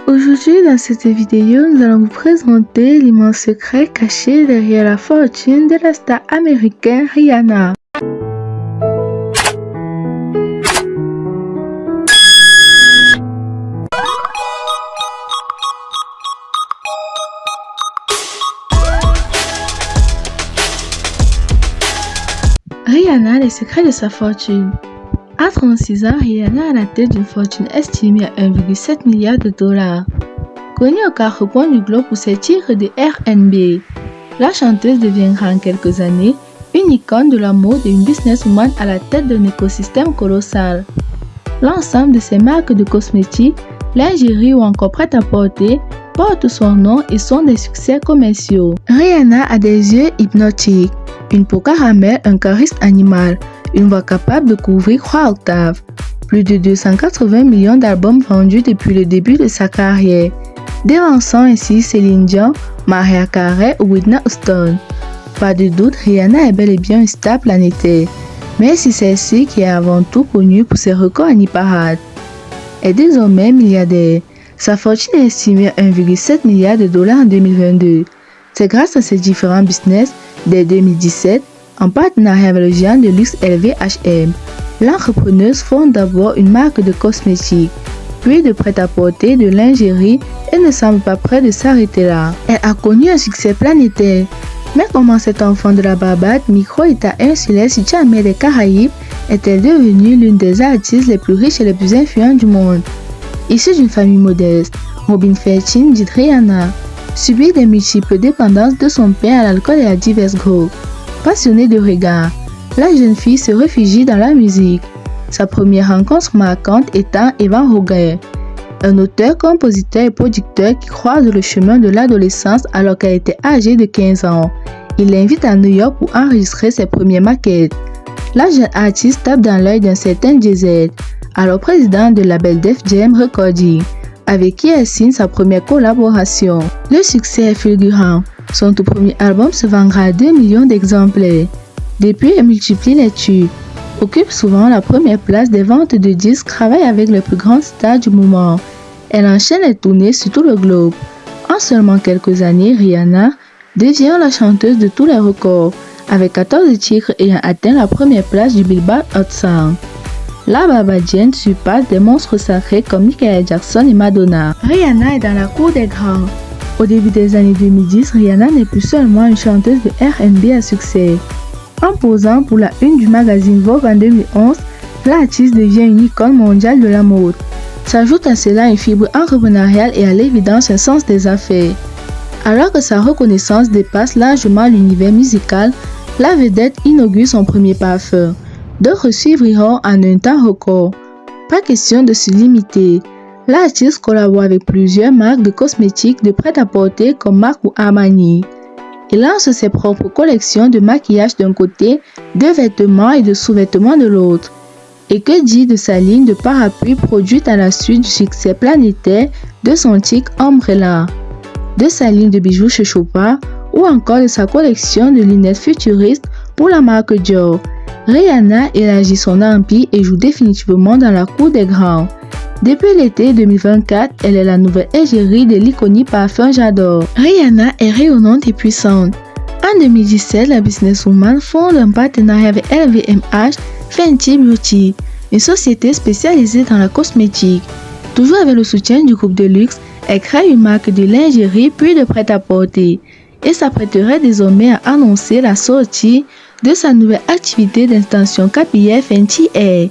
Aujourd'hui, dans cette vidéo, nous allons vous présenter l'immense secret caché derrière la fortune de la star américaine Rihanna. Rihanna, les secrets de sa fortune. À 36 ans, Rihanna a la tête d'une fortune estimée à 1,7 milliard de dollars. Connue aux 4 coins du globe pour ses titres de R&B, la chanteuse deviendra en quelques années une icône de la mode et une businesswoman à la tête d'un écosystème colossal. L'ensemble de ses marques de cosmétiques, lingerie ou encore prêt-à-porter portent son nom et sont des succès commerciaux. Rihanna a des yeux hypnotiques, une peau caramel, un charisme animal, une voix capable de couvrir 3 octaves, plus de 280 millions d'albums vendus depuis le début de sa carrière, dévançant ainsi Céline Dion, Mariah Carey ou Whitney Houston. Pas de doute, Rihanna est bel et bien une star planétaire, mais c'est celle-ci qui est avant tout connue pour ses records en hit-parade. Elle est désormais milliardaire. Sa fortune est estimée à 1,7 milliard de dollars en 2022. C'est grâce à ses différents business, dès 2017, en partenariat avec le géant de luxe LVMH, l'entrepreneuse fonde d'abord une marque de cosmétiques, puis de prêt-à-porter, de lingerie et ne semble pas près de s'arrêter là. Elle a connu un succès planétaire. Mais comment cet enfant de la Barbade, micro-état insulaire situé en mer des Caraïbes, est-elle devenue l'une des artistes les plus riches et les plus influentes du monde? Issue d'une famille modeste, Robin Fenty, dite Rihanna, subit des multiples dépendances de son père à l'alcool et à diverses drogues. Passionnée de regard, la jeune fille se réfugie dans la musique. Sa première rencontre marquante étant Evan Roger, un auteur, compositeur et producteur qui croise le chemin de l'adolescence alors qu'elle était âgée de 15 ans. Il l'invite à New York pour enregistrer ses premières maquettes. La jeune artiste tape dans l'œil d'un certain Jay-Z, alors président de label Def Jam Recording, avec qui elle signe sa première collaboration. Le succès est fulgurant. Son tout premier album se vendra à 2 millions d'exemplaires. Depuis, elle multiplie les tubes, occupe souvent la première place des ventes de disques, travaille avec les plus grandes stars du moment. Elle enchaîne les tournées sur tout le globe. En seulement quelques années, Rihanna devient la chanteuse de tous les records, avec 14 titres ayant atteint la première place du Billboard Hot 100. La Barbadienne surpasse des monstres sacrés comme Michael Jackson et Madonna. Rihanna est dans la cour des grands. Au début des années 2010, Rihanna n'est plus seulement une chanteuse de R&B à succès. En posant pour la une du magazine Vogue en 2011, l'artiste devient une icône mondiale de la mode. S'ajoute à cela une fibre entrepreneuriale et à l'évidence un sens des affaires. Alors que sa reconnaissance dépasse largement l'univers musical, la vedette inaugure son premier parfum. D'autres suivront en un temps record. Pas question de se limiter. L'artiste collabore avec plusieurs marques de cosmétiques de prêt-à-porter comme MAC ou Armani. Il lance ses propres collections de maquillage d'un côté, de vêtements et de sous-vêtements de l'autre. Et que dire de sa ligne de parapluies produite à la suite du succès planétaire de son titre Umbrella, de sa ligne de bijoux chez Chopard ou encore de sa collection de lunettes futuristes pour la marque Dior. Rihanna élargit son empire et joue définitivement dans la cour des grands. Depuis l'été 2024, elle est la nouvelle égérie de l'iconique parfum J'adore. Rihanna est rayonnante et puissante. En 2017, la businesswoman fonde un partenariat avec LVMH Fenty Beauty, une société spécialisée dans la cosmétique. Toujours avec le soutien du groupe de luxe, elle crée une marque de lingerie puis de prêt-à-porter et s'apprêterait désormais à annoncer la sortie de sa nouvelle activité d'extension capillaire Fenty Air.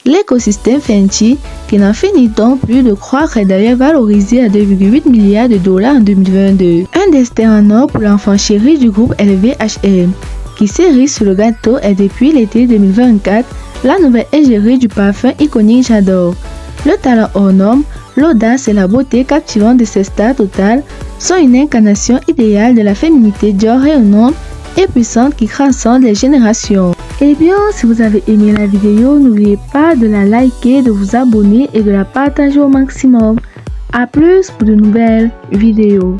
L'écosystème Fenty, qui n'en finit donc plus de croître, est d'ailleurs valorisé à 2,8 milliards de dollars en 2022. Un destin en or pour l'enfant chéri du groupe LVMH, qui s'érige sur le gâteau est depuis l'été 2024 la nouvelle égérie du parfum iconique J'adore. Le talent hors norme, l'audace et la beauté captivante de ces stars totales sont une incarnation idéale de la féminité Dior rayonnante et puissante qui transcende les générations. Et bien, si vous avez aimé la vidéo, n'oubliez pas de la liker, de vous abonner et de la partager au maximum. A plus pour de nouvelles vidéos.